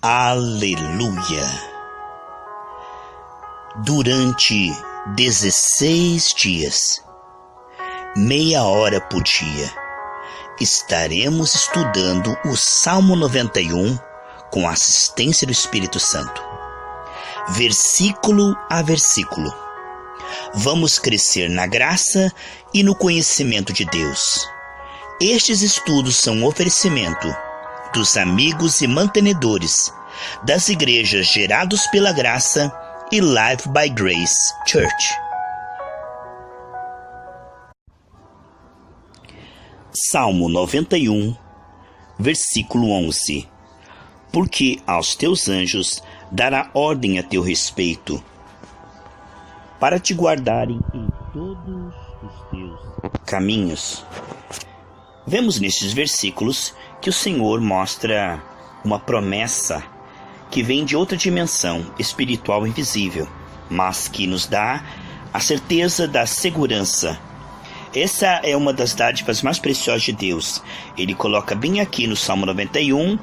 Aleluia! Durante 16 dias, meia hora por dia, estaremos estudando o Salmo 91 com a assistência do Espírito Santo, versículo a versículo. Vamos crescer na graça e no conhecimento de Deus. Estes estudos são um oferecimento dos amigos e mantenedores das igrejas Gerados pela Graça e Life by Grace Church. Salmo 91, versículo 11. Porque aos teus anjos dará ordem a teu respeito, para te guardarem em todos os teus caminhos. Vemos nestes versículos que o Senhor mostra uma promessa que vem de outra dimensão espiritual invisível, mas que nos dá a certeza da segurança. Essa é uma das dádivas mais preciosas de Deus. Ele coloca bem aqui no Salmo 91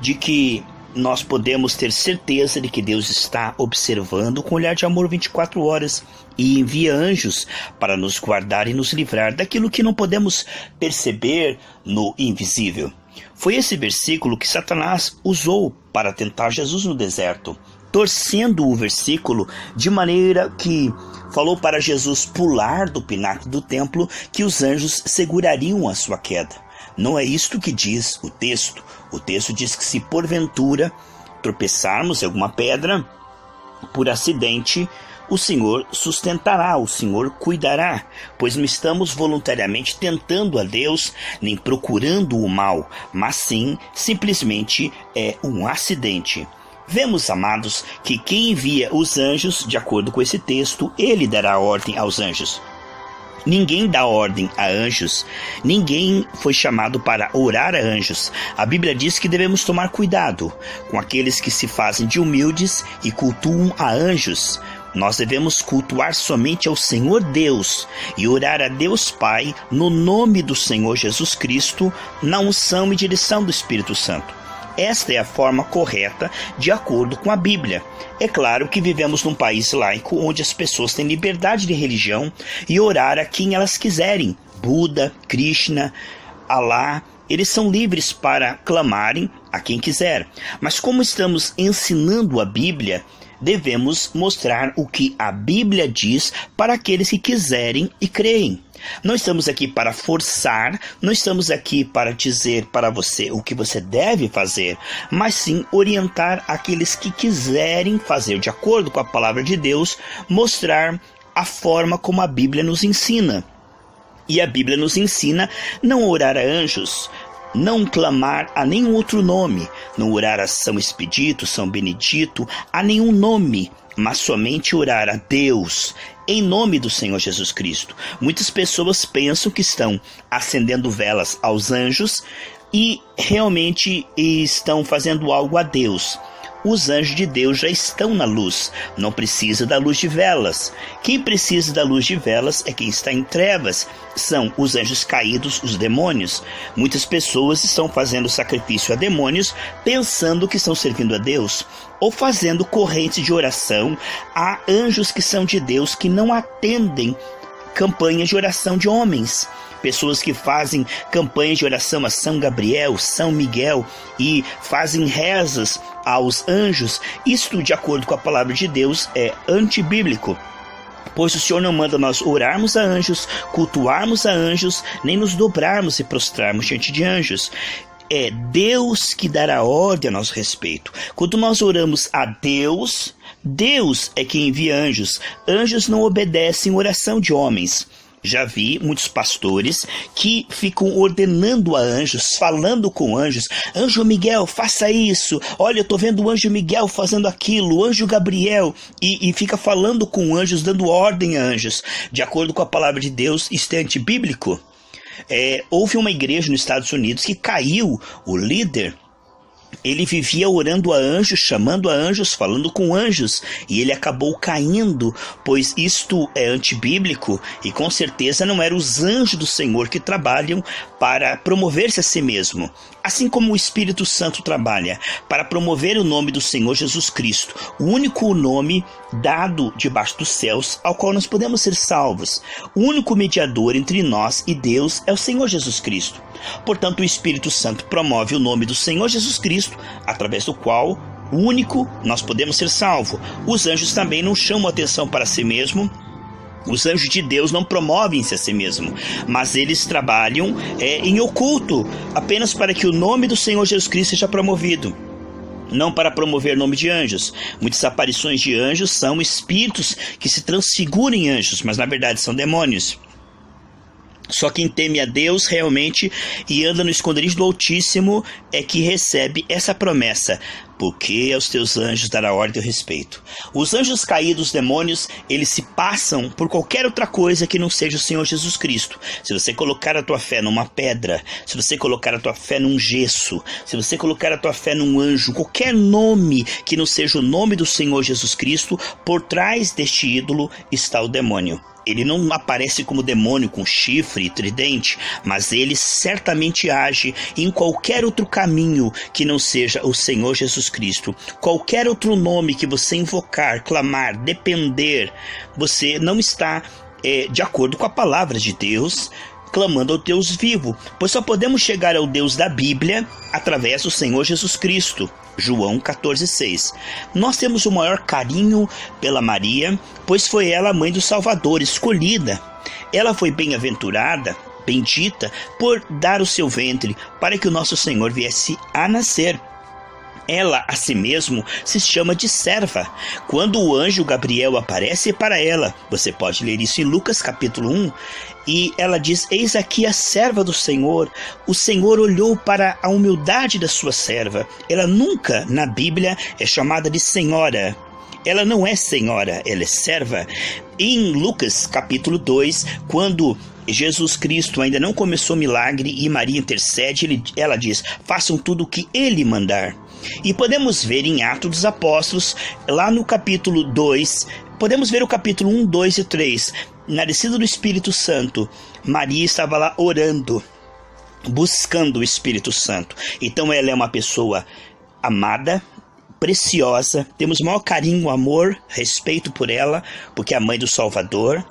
de que nós podemos ter certeza de que Deus está observando com olhar de amor 24 horas e envia anjos para nos guardar e nos livrar daquilo que não podemos perceber no invisível. Foi esse versículo que Satanás usou para tentar Jesus no deserto, torcendo o versículo de maneira que falou para Jesus pular do pináculo do templo, que os anjos segurariam a sua queda. Não é isto que diz o texto. O texto diz que se porventura tropeçarmos em alguma pedra, por acidente, o Senhor sustentará, o Senhor cuidará, pois não estamos voluntariamente tentando a Deus, nem procurando o mal, mas sim, simplesmente é um acidente. Vemos, amados, que quem envia os anjos, de acordo com esse texto, ele dará ordem aos anjos. Ninguém dá ordem a anjos, ninguém foi chamado para orar a anjos. A Bíblia diz que devemos tomar cuidado com aqueles que se fazem de humildes e cultuam a anjos. Nós devemos cultuar somente ao Senhor Deus e orar a Deus Pai no nome do Senhor Jesus Cristo, na unção e direção do Espírito Santo. Esta é a forma correta de acordo com a Bíblia. É claro que vivemos num país laico onde as pessoas têm liberdade de religião e orar a quem elas quiserem. Buda, Krishna, Alá, eles são livres para clamarem a quem quiser. Mas como estamos ensinando a Bíblia, devemos mostrar o que a Bíblia diz para aqueles que quiserem e creem. Não estamos aqui para forçar, não estamos aqui para dizer para você o que você deve fazer, mas sim orientar aqueles que quiserem fazer de acordo com a palavra de Deus, mostrar a forma como a Bíblia nos ensina. E a Bíblia nos ensina não orar a anjos, não clamar a nenhum outro nome, não orar a São Expedito, São Benedito, a nenhum nome, mas somente orar a Deus, em nome do Senhor Jesus Cristo. Muitas pessoas pensam que estão acendendo velas aos anjos e realmente estão fazendo algo a Deus. Os anjos de Deus já estão na luz, não precisa da luz de velas. Quem precisa da luz de velas é quem está em trevas, são os anjos caídos, os demônios. Muitas pessoas estão fazendo sacrifício a demônios pensando que estão servindo a Deus, ou fazendo correntes de oração a anjos que são de Deus, que não atendem campanhas de oração de homens. Pessoas que fazem campanhas de oração a São Gabriel, São Miguel e fazem rezas aos anjos. Isto, de acordo com a palavra de Deus, é antibíblico. Pois o Senhor não manda nós orarmos a anjos, cultuarmos a anjos, nem nos dobrarmos e prostrarmos diante de anjos. É Deus que dará ordem a nosso respeito. Quando nós oramos a Deus, Deus é quem envia anjos. Anjos não obedecem oração de homens. Já vi muitos pastores que ficam ordenando a anjos, falando com anjos. Anjo Miguel, faça isso. Olha, eu estou vendo o anjo Miguel fazendo aquilo, o anjo Gabriel. E fica falando com anjos, dando ordem a anjos. De acordo com a palavra de Deus, isto é antibíblico. Houve uma igreja nos Estados Unidos que caiu o líder Ele vivia orando a anjos, chamando a anjos, falando com anjos, e ele acabou caindo, pois isto é antibíblico e com certeza não eram os anjos do Senhor que trabalham para promover-se a si mesmo. Assim como o Espírito Santo trabalha para promover o nome do Senhor Jesus Cristo, o único nome dado debaixo dos céus ao qual nós podemos ser salvos. O único mediador entre nós e Deus é o Senhor Jesus Cristo. Portanto, o Espírito Santo promove o nome do Senhor Jesus Cristo, através do qual, o único, nós podemos ser salvos. Os anjos também não chamam atenção para si mesmo. Os anjos de Deus não promovem-se a si mesmo, mas eles trabalham em oculto, apenas para que o nome do Senhor Jesus Cristo seja promovido, não para promover o nome de anjos. Muitas aparições de anjos são espíritos que se transfiguram em anjos, mas na verdade são demônios. Só quem teme a Deus realmente e anda no esconderijo do Altíssimo é que recebe essa promessa, porque aos teus anjos dará ordem e respeito. Os anjos caídos, os demônios, eles se passam por qualquer outra coisa que não seja o Senhor Jesus Cristo. Se você colocar a tua fé numa pedra, se você colocar a tua fé num gesso, se você colocar a tua fé num anjo, qualquer nome que não seja o nome do Senhor Jesus Cristo, por trás deste ídolo está o demônio. Ele não aparece como demônio com chifre e tridente, mas ele certamente age em qualquer outro caminho que não seja o Senhor Jesus Cristo. Qualquer outro nome que você invocar, clamar, depender, você não está de acordo com a palavra de Deus, clamando ao Deus vivo, pois só podemos chegar ao Deus da Bíblia através do Senhor Jesus Cristo. João 14,6. Nós temos o maior carinho pela Maria, pois foi ela a mãe do Salvador, escolhida. Ela foi bem-aventurada, bendita, por dar o seu ventre para que o nosso Senhor viesse a nascer. Ela, a si mesmo, se chama de serva. Quando o anjo Gabriel aparece para ela, você pode ler isso em Lucas capítulo 1, e ela diz: eis aqui a serva do Senhor. O Senhor olhou para a humildade da sua serva. Ela nunca, na Bíblia, é chamada de senhora. Ela não é senhora, ela é serva. Em Lucas capítulo 2, quando Jesus Cristo ainda não começou o milagre e Maria intercede, ela diz: façam tudo o que ele mandar. E podemos ver em Atos dos Apóstolos, lá no capítulo 2, podemos ver o capítulo 1, 2 e 3. Na descida do Espírito Santo, Maria estava lá orando, buscando o Espírito Santo. Então ela é uma pessoa amada, preciosa, temos maior carinho, amor, respeito por ela, porque é a mãe do Salvador.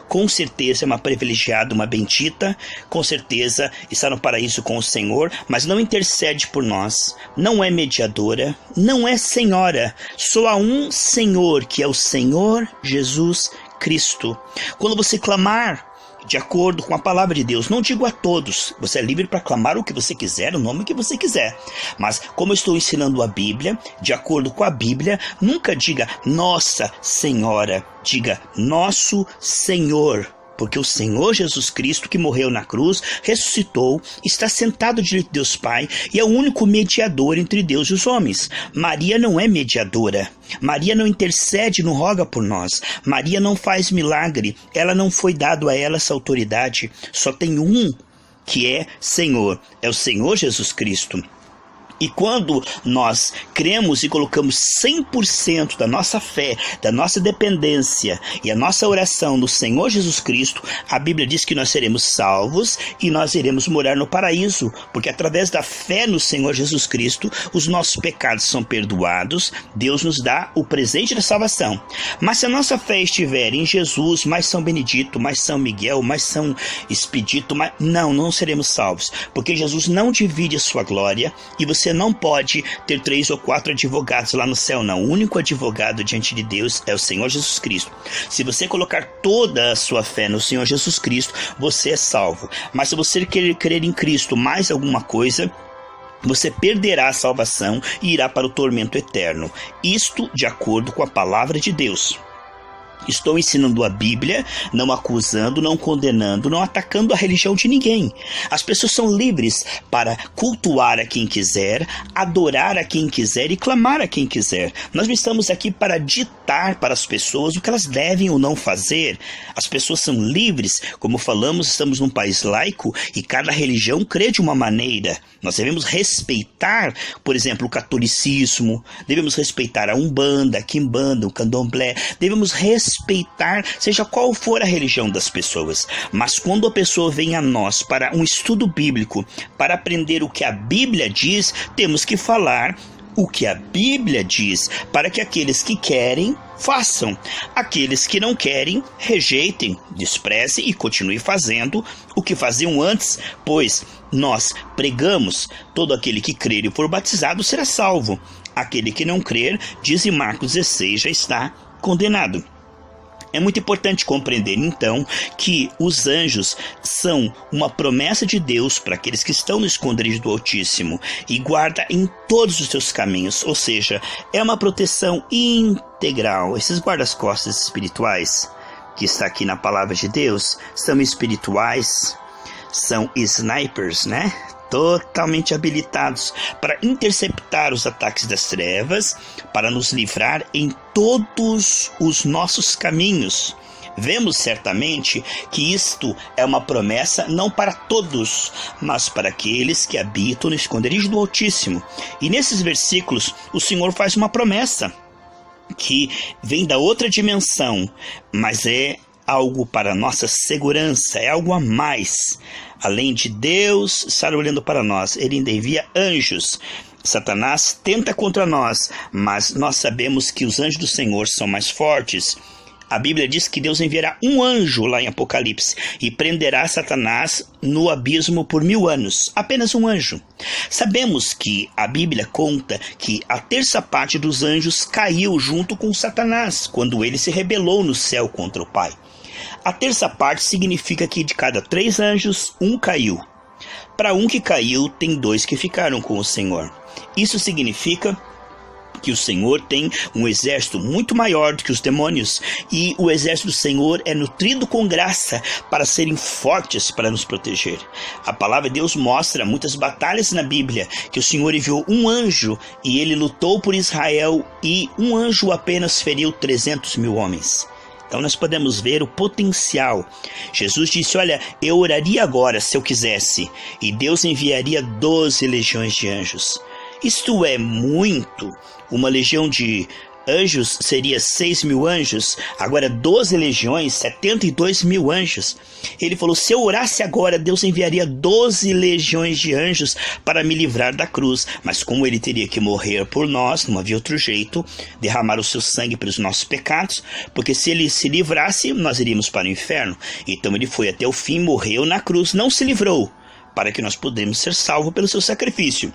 Com certeza é uma privilegiada, uma bendita, com certeza está no paraíso com o Senhor, mas não intercede por nós, não é mediadora, não é senhora, só há um Senhor, que é o Senhor Jesus Cristo. Quando você clamar de acordo com a palavra de Deus, não digo a todos, você é livre para clamar o que você quiser, o nome que você quiser, mas como eu estou ensinando a Bíblia, de acordo com a Bíblia, nunca diga Nossa Senhora, diga Nosso Senhor, porque o Senhor Jesus Cristo, que morreu na cruz, ressuscitou, está sentado diante de Deus Pai e é o único mediador entre Deus e os homens. Maria não é mediadora. Maria não intercede, não roga por nós. Maria não faz milagre. Ela não foi dado a ela essa autoridade. Só tem um que é Senhor. É o Senhor Jesus Cristo. E quando nós cremos e colocamos 100% da nossa fé, da nossa dependência e a nossa oração no Senhor Jesus Cristo, a Bíblia diz que nós seremos salvos e nós iremos morar no paraíso, porque através da fé no Senhor Jesus Cristo, os nossos pecados são perdoados, Deus nos dá o presente da salvação. Mas se a nossa fé estiver em Jesus, mais São Benedito, mais São Miguel, mais São Expedito, não seremos salvos, porque Jesus não divide a sua glória e você não pode ter 3 ou 4 advogados lá no céu, não. O único advogado diante de Deus é o Senhor Jesus Cristo. Se você colocar toda a sua fé no Senhor Jesus Cristo, você é salvo. Mas se você querer crer em Cristo mais alguma coisa, você perderá a salvação e irá para o tormento eterno. Isto de acordo com a palavra de Deus. Estou ensinando a Bíblia, não acusando, não condenando, não atacando a religião de ninguém. As pessoas são livres para cultuar a quem quiser, adorar a quem quiser e clamar a quem quiser. Nós não estamos aqui para ditar para as pessoas o que elas devem ou não fazer. As pessoas são livres, como falamos, estamos num país laico e cada religião crê de uma maneira. Nós devemos respeitar, por exemplo, o catolicismo, devemos respeitar a Umbanda, a Quimbanda, o Candomblé, devemos respeitar, seja qual for a religião das pessoas. Mas quando a pessoa vem a nós para um estudo bíblico, para aprender o que a Bíblia diz, temos que falar o que a Bíblia diz, para que aqueles que querem, façam. Aqueles que não querem, rejeitem, desprezem e continuem fazendo o que faziam antes, pois nós pregamos: todo aquele que crer e for batizado será salvo. Aquele que não crer, diz em Marcos 16, já está condenado. É muito importante compreender, então, que os anjos são uma promessa de Deus para aqueles que estão no esconderijo do Altíssimo e guarda em todos os seus caminhos, ou seja, é uma proteção integral. Esses guardas-costas espirituais que está aqui na palavra de Deus são espirituais, são snipers, né? Totalmente habilitados para interceptar os ataques das trevas, para nos livrar em todos os nossos caminhos. Vemos certamente que isto é uma promessa não para todos, mas para aqueles que habitam no esconderijo do Altíssimo. E nesses versículos o Senhor faz uma promessa que vem da outra dimensão, mas é algo para nossa segurança, é algo a mais. Além de Deus estar olhando para nós, Ele ainda envia anjos. Satanás tenta contra nós, mas nós sabemos que os anjos do Senhor são mais fortes. A Bíblia diz que Deus enviará um anjo lá em Apocalipse e prenderá Satanás no abismo por 1000 anos. Apenas um anjo. Sabemos que a Bíblia conta que a terça parte dos anjos caiu junto com Satanás, quando ele se rebelou no céu contra o Pai. A terça parte significa que de cada 3 anjos, 1 caiu. Para um que caiu, tem 2 que ficaram com o Senhor. Isso significa que o Senhor tem um exército muito maior do que os demônios, e o exército do Senhor é nutrido com graça para serem fortes para nos proteger. A palavra de Deus mostra muitas batalhas na Bíblia, que o Senhor enviou um anjo e ele lutou por Israel, e um anjo apenas feriu 300.000 homens. Então nós podemos ver o potencial. Jesus disse: olha, eu oraria agora se eu quisesse, e Deus enviaria 12 legiões de anjos. Isto é muito. Uma legião de anjos seria 6.000 anjos, agora 12 legiões, 72.000 anjos. Ele falou: se eu orasse agora, Deus enviaria 12 legiões de anjos para me livrar da cruz. Mas como ele teria que morrer por nós, não havia outro jeito, derramar o seu sangue pelos nossos pecados, porque se ele se livrasse, nós iríamos para o inferno. Então ele foi até o fim, morreu na cruz, não se livrou, para que nós pudéssemos ser salvos pelo seu sacrifício.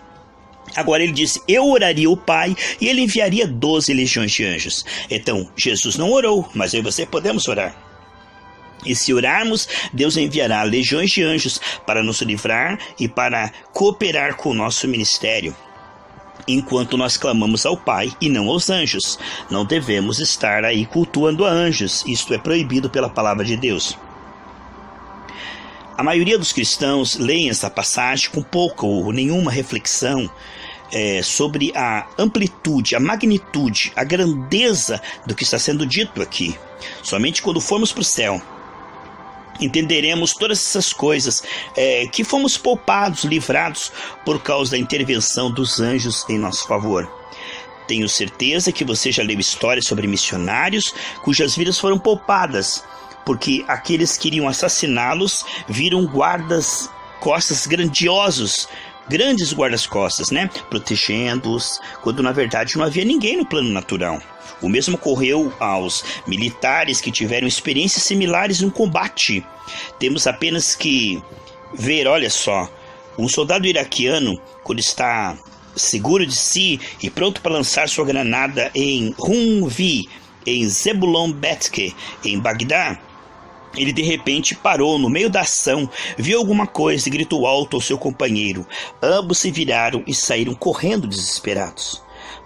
Agora ele disse: eu oraria ao Pai e ele enviaria 12 legiões de anjos. Então Jesus não orou, mas eu e você podemos orar. E se orarmos, Deus enviará legiões de anjos para nos livrar e para cooperar com o nosso ministério. Enquanto nós clamamos ao Pai e não aos anjos, não devemos estar aí cultuando a anjos. Isto é proibido pela palavra de Deus. A maioria dos cristãos leem essa passagem com pouca ou nenhuma reflexão sobre a amplitude, a magnitude, a grandeza do que está sendo dito aqui. Somente quando formos para o céu entenderemos todas essas coisas que fomos poupados, livrados por causa da intervenção dos anjos em nosso favor. Tenho certeza que você já leu histórias sobre missionários cujas vidas foram poupadas, porque aqueles que iriam assassiná-los viram guardas-costas grandiosos, grandes guardas-costas, né? Protegendo-os, quando na verdade não havia ninguém no plano natural. O mesmo ocorreu aos militares que tiveram experiências similares no combate. Temos apenas que ver, olha só, um soldado iraquiano, quando está seguro de si e pronto para lançar sua granada em Humvee, em Zebulon Betke, em Bagdá, ele de repente parou no meio da ação, viu alguma coisa e gritou alto ao seu companheiro. Ambos se viraram e saíram correndo desesperados.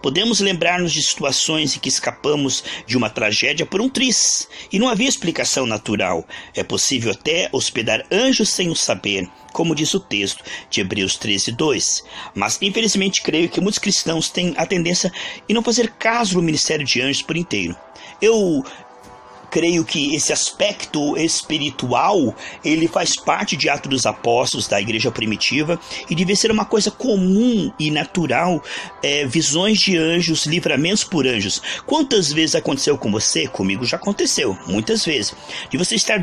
Podemos lembrar-nos de situações em que escapamos de uma tragédia por um triz, e não havia explicação natural. É possível até hospedar anjos sem o saber, como diz o texto de Hebreus 13:2. Mas, infelizmente, creio que muitos cristãos têm a tendência em não fazer caso do ministério de anjos por inteiro. Eu creio que esse aspecto espiritual, ele faz parte de Atos dos Apóstolos da igreja primitiva e devia ser uma coisa comum e natural, visões de anjos, livramentos por anjos. Quantas vezes aconteceu com você? Comigo já aconteceu, muitas vezes, de você estar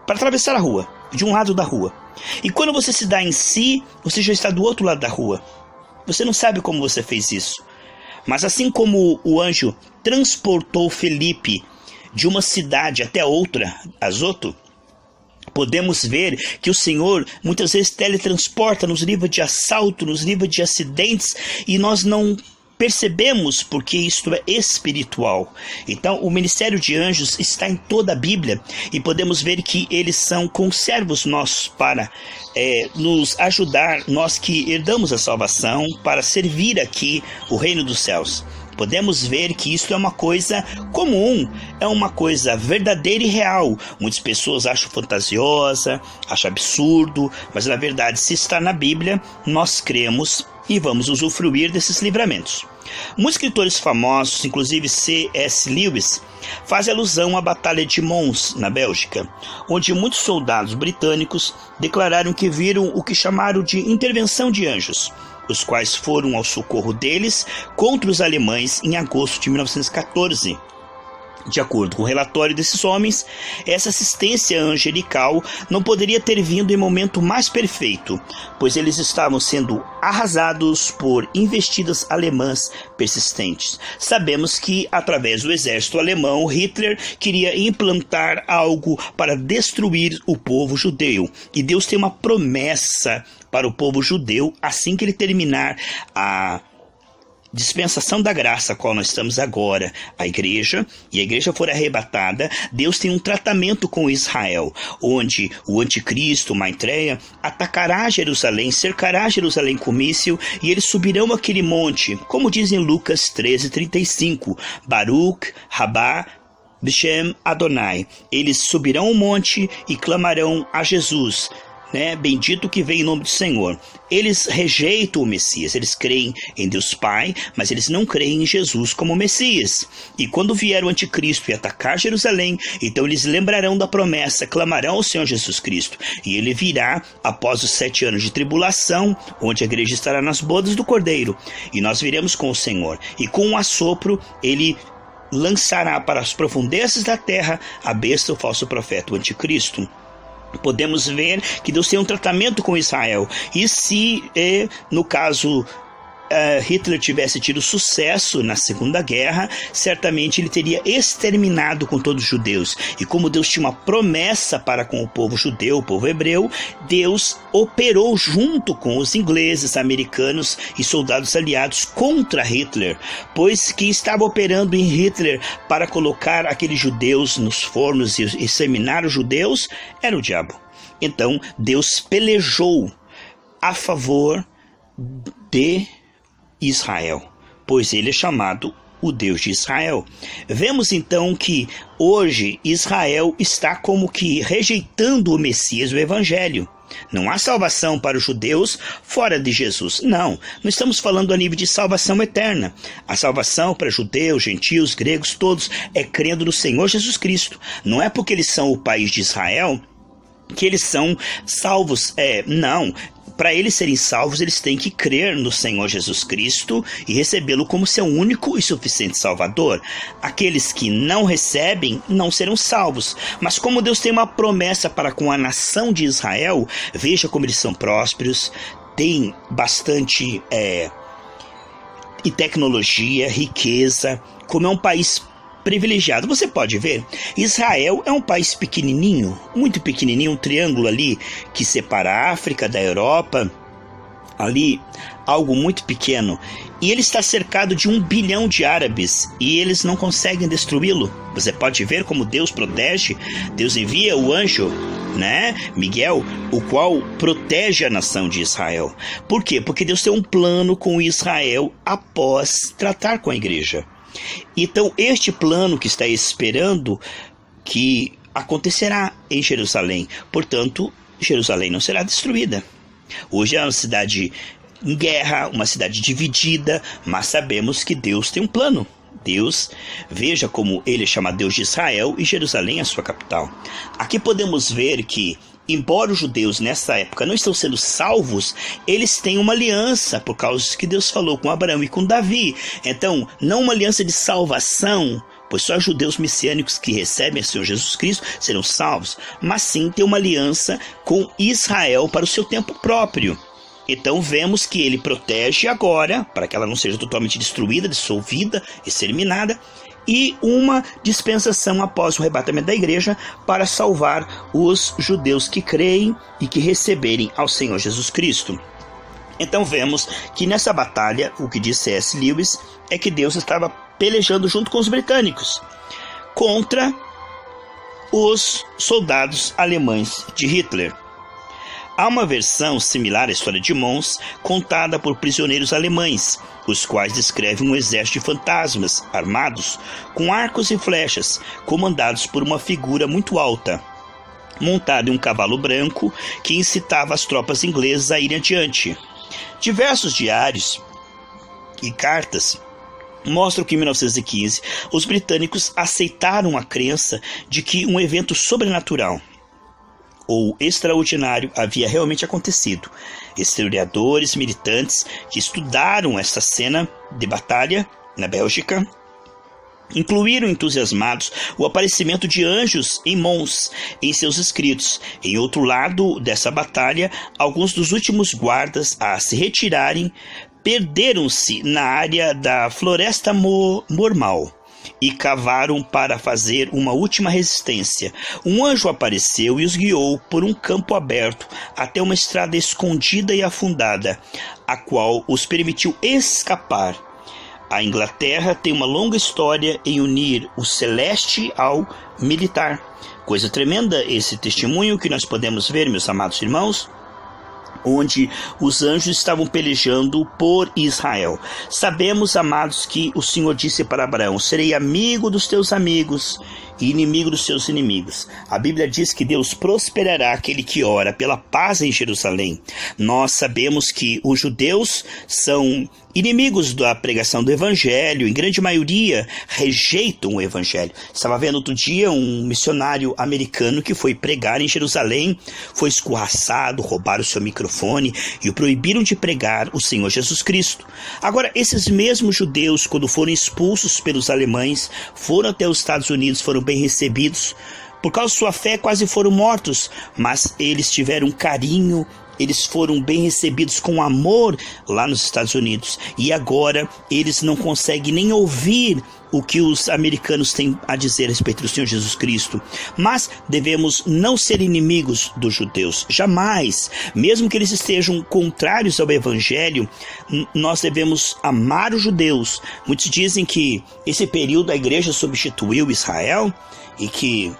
para atravessar a rua, de um lado da rua, e quando você se dá em si, você já está do outro lado da rua. Você não sabe como você fez isso, mas assim como o anjo transportou Felipe de uma cidade até outra, Azoto, podemos ver que o Senhor muitas vezes teletransporta, nos livra de assalto, nos livra de acidentes, e nós não percebemos porque isto é espiritual. Então o ministério de anjos está em toda a Bíblia, e podemos ver que eles são conservos nossos para nos ajudar, nós que herdamos a salvação, para servir aqui o reino dos céus. Podemos ver que isso é uma coisa comum, é uma coisa verdadeira e real. Muitas pessoas acham fantasiosa, acham absurdo, mas na verdade, se está na Bíblia, nós cremos e vamos usufruir desses livramentos. Muitos escritores famosos, inclusive C.S. Lewis, fazem alusão à Batalha de Mons, na Bélgica, onde muitos soldados britânicos declararam que viram o que chamaram de intervenção de anjos, os quais foram ao socorro deles contra os alemães em agosto de 1914. De acordo com o relatório desses homens, essa assistência angelical não poderia ter vindo em momento mais perfeito, pois eles estavam sendo arrasados por investidas alemãs persistentes. Sabemos que, através do exército alemão, Hitler queria implantar algo para destruir o povo judeu. E Deus tem uma promessa para o povo judeu assim que ele terminar a dispensação da graça a qual nós estamos agora, a igreja for arrebatada. Deus tem um tratamento com Israel, onde o anticristo, Maitreya, atacará Jerusalém, cercará Jerusalém com míssil, e eles subirão aquele monte, como diz em Lucas 13:35, Baruch Rabá B'Shem Adonai. Eles subirão o monte e clamarão a Jesus, bendito que vem em nome do Senhor. Eles rejeitam o Messias, eles creem em Deus Pai, mas eles não creem em Jesus como Messias. E quando vier o anticristo e atacar Jerusalém, então eles lembrarão da promessa, clamarão ao Senhor Jesus Cristo, e ele virá após os 7 anos de tribulação, onde a igreja estará nas bodas do Cordeiro, e nós viremos com o Senhor, e com um assopro ele lançará para as profundezas da terra a besta, o falso profeta, o anticristo. Podemos ver que Deus tem um tratamento com Israel. E se, no caso, Hitler tivesse tido sucesso na Segunda Guerra, certamente ele teria exterminado com todos os judeus. E como Deus tinha uma promessa para com o povo judeu, o povo hebreu, Deus operou junto com os ingleses, americanos e soldados aliados contra Hitler, pois quem estava operando em Hitler para colocar aqueles judeus nos fornos e exterminar os judeus era o diabo. Então Deus pelejou a favor de Israel, pois ele é chamado o Deus de Israel. Vemos então que hoje Israel está como que rejeitando o Messias, o Evangelho. Não há salvação para os judeus fora de Jesus. Não estamos falando a nível de salvação eterna. A salvação para judeus, gentios, gregos, todos, é crendo no Senhor Jesus Cristo. Não é porque eles são o país de Israel que eles são salvos. Não. Para eles serem salvos, eles têm que crer no Senhor Jesus Cristo e recebê-lo como seu único e suficiente Salvador. Aqueles que não recebem não serão salvos. Mas como Deus tem uma promessa para com a nação de Israel, veja como eles são prósperos, têm bastante e tecnologia, riqueza, como é um país privilegiado. Você pode ver, Israel é um país pequenininho, muito pequenininho, um triângulo ali que separa a África da Europa, ali algo muito pequeno, e ele está cercado de 1 bilhão de árabes e eles não conseguem destruí-lo. Você pode ver como Deus protege. Deus envia o anjo, Miguel, o qual protege a nação de Israel. Por quê? Porque Deus tem um plano com Israel após tratar com a igreja. Então este plano que está esperando que acontecerá em Jerusalém. Portanto, Jerusalém não será destruída. Hoje é uma cidade em guerra, uma cidade dividida, mas sabemos que Deus tem um plano. Deus, veja como ele é chamado Deus de Israel e Jerusalém é a sua capital. Aqui podemos ver que, embora os judeus nessa época não estão sendo salvos, eles têm uma aliança, por causa que Deus falou com Abraão e com Davi. Então, não uma aliança de salvação, pois só judeus messiânicos que recebem o Senhor Jesus Cristo serão salvos, mas sim tem uma aliança com Israel para o seu tempo próprio. Então vemos que ele protege agora, para que ela não seja totalmente destruída, dissolvida, exterminada, e uma dispensação após o arrebatamento da igreja para salvar os judeus que creem e que receberem ao Senhor Jesus Cristo. Então vemos que nessa batalha, o que diz C.S. Lewis é que Deus estava pelejando junto com os britânicos contra os soldados alemães de Hitler. Há uma versão similar à história de Mons, contada por prisioneiros alemães, os quais descrevem um exército de fantasmas armados com arcos e flechas, comandados por uma figura muito alta, montado em um cavalo branco que incitava as tropas inglesas a irem adiante. Diversos diários e cartas mostram que em 1915 os britânicos aceitaram a crença de que um evento sobrenatural ou extraordinário havia realmente acontecido. Historiadores militantes que estudaram essa cena de batalha na Bélgica incluíram entusiasmados o aparecimento de anjos em Mons em seus escritos. Em outro lado dessa batalha, alguns dos últimos guardas a se retirarem perderam-se na área da Floresta Mormal e cavaram para fazer uma última resistência. Um anjo apareceu e os guiou por um campo aberto até uma estrada escondida e afundada, a qual os permitiu escapar. A Inglaterra tem uma longa história em unir o celeste ao militar. Coisa tremenda esse testemunho que nós podemos ver, meus amados irmãos, onde os anjos estavam pelejando por Israel. Sabemos, amados, que o Senhor disse para Abraão: serei amigo dos teus amigos e inimigo dos seus inimigos. A Bíblia diz que Deus prosperará aquele que ora pela paz em Jerusalém. Nós sabemos que os judeus são inimigos da pregação do Evangelho, em grande maioria rejeitam o Evangelho. Estava vendo outro dia um missionário americano que foi pregar em Jerusalém, foi escorraçado, roubaram o seu microfone e o proibiram de pregar o Senhor Jesus Cristo. Agora, esses mesmos judeus, quando foram expulsos pelos alemães, foram até os Estados Unidos, foram bem recebidos. Por causa de sua fé, quase foram mortos, mas eles tiveram carinho, eles foram bem recebidos com amor lá nos Estados Unidos. E agora eles não conseguem nem ouvir o que os americanos têm a dizer a respeito do Senhor Jesus Cristo. Mas devemos não ser inimigos dos judeus, jamais. Mesmo que eles estejam contrários ao Evangelho, nós devemos amar os judeus. Muitos dizem que esse período a igreja substituiu Israel e que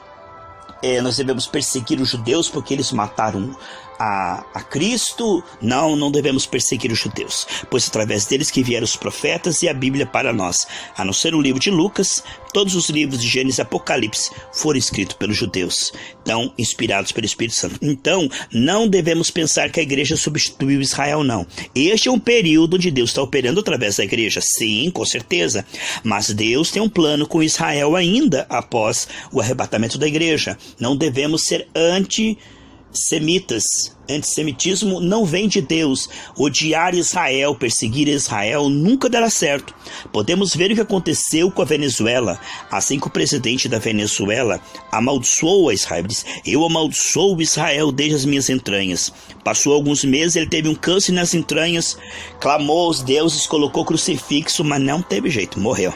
nós devemos perseguir os judeus porque eles mataram a Cristo. Não devemos perseguir os judeus, pois através deles que vieram os profetas e a Bíblia para nós. A não ser o livro de Lucas, todos os livros de Gênesis e Apocalipse foram escritos pelos judeus, então inspirados pelo Espírito Santo. Então não devemos pensar que a igreja substituiu Israel, não. Este é um período onde Deus está operando através da igreja, sim, com certeza, mas Deus tem um plano com Israel ainda após o arrebatamento da igreja. Não devemos ser antissemitas. Antissemitismo não vem de Deus. Odiar Israel, perseguir Israel nunca dará certo. Podemos ver o que aconteceu com a Venezuela. Assim que o presidente da Venezuela amaldiçoou a Israel, diz: eu amaldiçoo Israel desde as minhas entranhas. Passou alguns meses, ele teve um câncer nas entranhas, clamou aos deuses, colocou crucifixo, mas não teve jeito, morreu.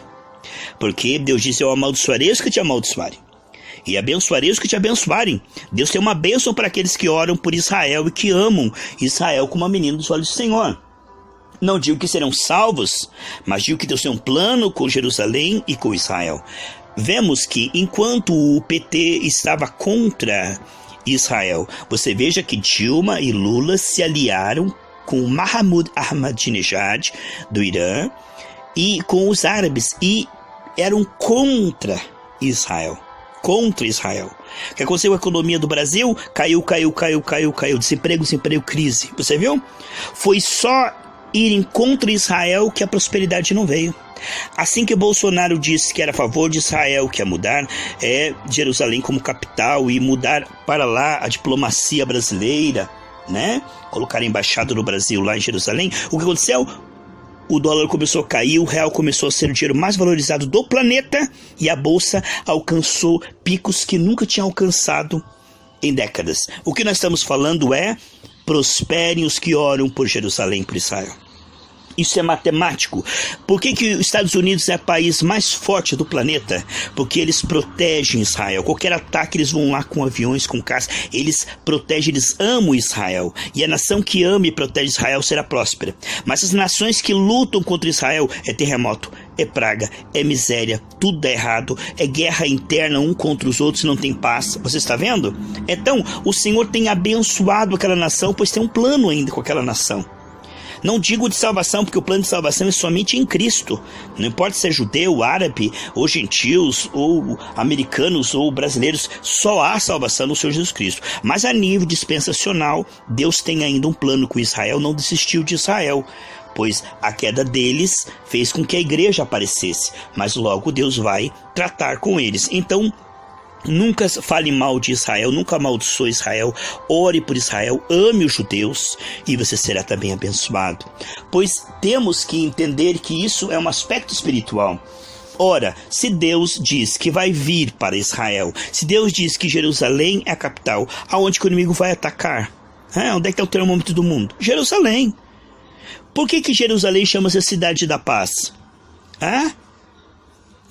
Porque Deus disse: eu amaldiçoarei os que te amaldiçoarem. e abençoarei os que te abençoarem. Deus tem uma bênção para aqueles que oram por Israel e que amam Israel como a menina dos olhos do Senhor. Não digo que serão salvos, mas digo que Deus tem um plano com Jerusalém e com Israel. Vemos que enquanto o PT estava contra Israel, você veja que Dilma e Lula se aliaram com Mahmoud Ahmadinejad do Irã e com os árabes e eram contra Israel. Contra Israel. O que aconteceu com a economia do Brasil? Caiu. Desemprego, crise. Você viu? Foi só irem contra Israel que a prosperidade não veio. Assim que Bolsonaro disse que era a favor de Israel, que ia mudar Jerusalém como capital e mudar para lá a diplomacia brasileira, né? Colocar a embaixada do Brasil lá em Jerusalém. O que aconteceu? O dólar começou a cair, o real começou a ser o dinheiro mais valorizado do planeta e a bolsa alcançou picos que nunca tinha alcançado em décadas. O que nós estamos falando é: prosperem os que oram por Jerusalém, por Israel. Isso é matemático. Por que os Estados Unidos é o país mais forte do planeta? Porque eles protegem Israel. Qualquer ataque, eles vão lá com aviões, com caças. Eles protegem, eles amam Israel. E a nação que ama e protege Israel será próspera. Mas as nações que lutam contra Israel é terremoto, é praga, é miséria, tudo dá errado, é guerra interna um contra os outros, não tem paz. Você está vendo? Então, o Senhor tem abençoado aquela nação, pois tem um plano ainda com aquela nação. Não digo de salvação, porque o plano de salvação é somente em Cristo. Não importa se é judeu, árabe, ou gentios, ou americanos, ou brasileiros, só há salvação no Senhor Jesus Cristo. Mas a nível dispensacional, Deus tem ainda um plano com Israel, não desistiu de Israel, pois a queda deles fez com que a igreja aparecesse, mas logo Deus vai tratar com eles. Então, nunca fale mal de Israel, nunca amaldiçoe Israel, ore por Israel, ame os judeus e você será também abençoado. Pois temos que entender que isso é um aspecto espiritual. Ora, se Deus diz que vai vir para Israel, se Deus diz que Jerusalém é a capital, aonde que o inimigo vai atacar? Onde é que está o termômetro do mundo? Jerusalém. Por que Jerusalém chama-se a cidade da paz?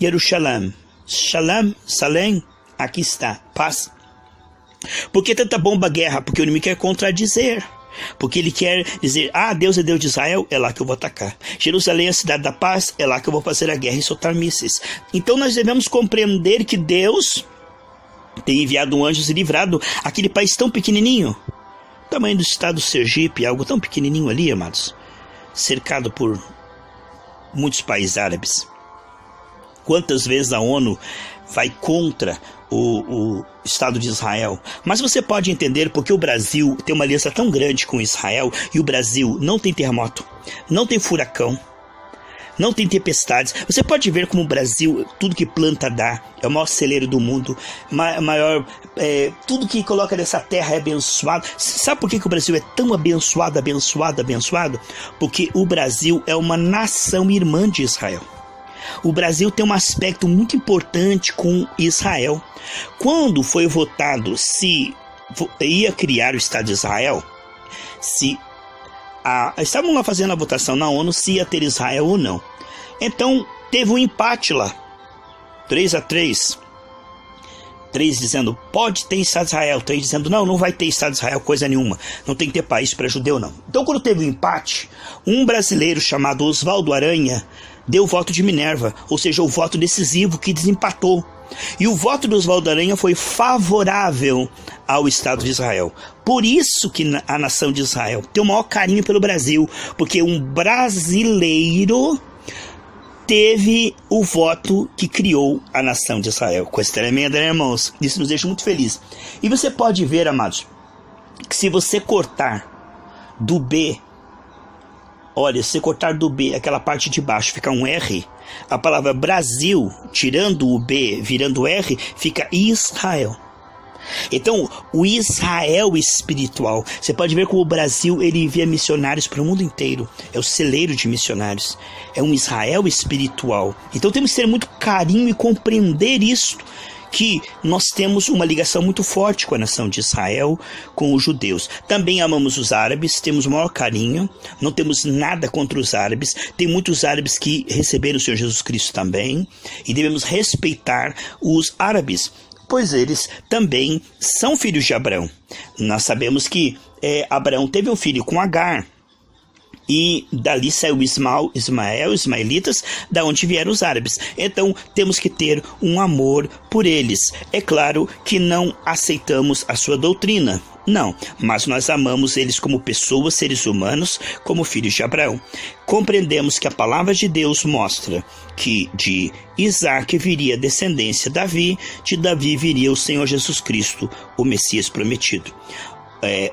Jerusalém. Shalom, Salem. Aqui está, paz. Por que tanta bomba guerra? Porque o inimigo quer contradizer. Porque ele quer dizer: Deus é Deus de Israel, é lá que eu vou atacar. Jerusalém é a cidade da paz, é lá que eu vou fazer a guerra e soltar mísseis. Então nós devemos compreender que Deus tem enviado anjos e livrado aquele país tão pequenininho. O tamanho do estado do Sergipe, algo tão pequenininho ali, amados. Cercado por muitos países árabes. Quantas vezes a ONU vai contra o Estado de Israel? Mas você pode entender porque o Brasil tem uma aliança tão grande com Israel e o Brasil não tem terremoto, não tem furacão, não tem tempestades. Você pode ver como o Brasil, tudo que planta dá, é o maior celeiro do mundo, tudo que coloca nessa terra é abençoado. Sabe por que o Brasil é tão abençoado? Porque o Brasil é uma nação irmã de Israel. O Brasil tem um aspecto muito importante com Israel. Quando foi votado se ia criar o Estado de Israel, estavam lá fazendo a votação na ONU se ia ter Israel ou não. Então teve um empate lá, 3-3. 3 dizendo pode ter Estado de Israel, 3 dizendo não vai ter Estado de Israel coisa nenhuma, não tem que ter país para judeu não. Então quando teve um empate, um brasileiro chamado Oswaldo Aranha deu o voto de Minerva, ou seja, o voto decisivo que desempatou. E o voto do Oswaldo Aranha foi favorável ao Estado de Israel. Por isso que a nação de Israel tem o maior carinho pelo Brasil, porque um brasileiro teve o voto que criou a nação de Israel. Coisa tremenda, né, irmãos? Isso nos deixa muito felizes. E você pode ver, amados, que se você cortar do B, olha, se cortar do B, aquela parte de baixo fica um R, a palavra Brasil, tirando o B, virando R, fica Israel. Então, o Israel espiritual, você pode ver como o Brasil, ele envia missionários para o mundo inteiro, é o celeiro de missionários, é um Israel espiritual. Então temos que ter muito carinho e compreender isso, que nós temos uma ligação muito forte com a nação de Israel, com os judeus. Também amamos os árabes, temos o maior carinho, não temos nada contra os árabes. Tem muitos árabes que receberam o Senhor Jesus Cristo também, e devemos respeitar os árabes. pois eles também são filhos de Abraão. Nós sabemos que Abraão teve um filho com Agar, e dali saiu ismaelitas, da onde vieram os árabes. Então temos que ter um amor por eles. É claro que não aceitamos a sua doutrina, não, mas nós amamos eles como pessoas, seres humanos, como filhos de Abraão. Compreendemos que a palavra de Deus mostra que de Isaac viria a descendência Davi, de Davi viria o Senhor Jesus Cristo, o Messias prometido.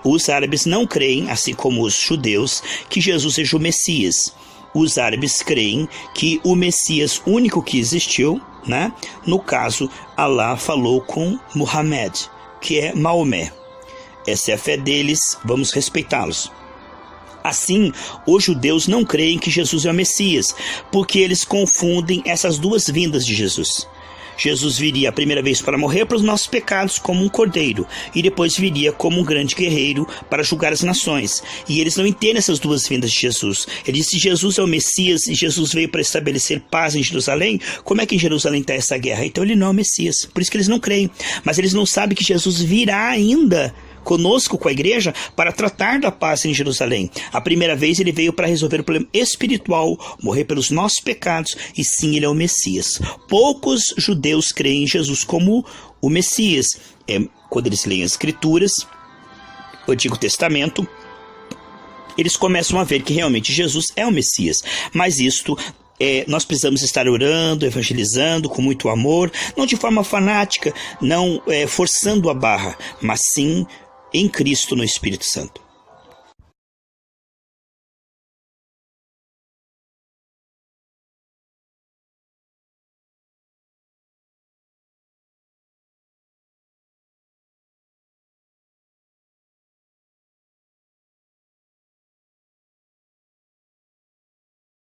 Os árabes não creem, assim como os judeus, que Jesus seja o Messias. Os árabes creem que o Messias único que existiu, né? No caso, Alá falou com Muhammad, que é Maomé. Essa é a fé deles, vamos respeitá-los. Assim, os judeus não creem que Jesus é o Messias, porque eles confundem essas duas vindas de Jesus. Jesus viria a primeira vez para morrer para os nossos pecados como um cordeiro, e depois viria como um grande guerreiro para julgar as nações. E eles não entendem essas duas vindas de Jesus. Eles dizem que Jesus é o Messias e Jesus veio para estabelecer paz em Jerusalém. Como é que em Jerusalém está essa guerra? Então ele não é o Messias, por isso que eles não creem. Mas eles não sabem que Jesus virá ainda conosco, com a igreja, para tratar da paz em Jerusalém. A primeira vez ele veio para resolver o problema espiritual, morrer pelos nossos pecados, e sim, ele é o Messias. Poucos judeus creem em Jesus como o Messias. Quando eles leem as Escrituras, o Antigo Testamento, eles começam a ver que realmente Jesus é o Messias. Mas isto nós precisamos estar orando, evangelizando com muito amor, não de forma fanática, não forçando a barra, mas sim em Cristo, no Espírito Santo.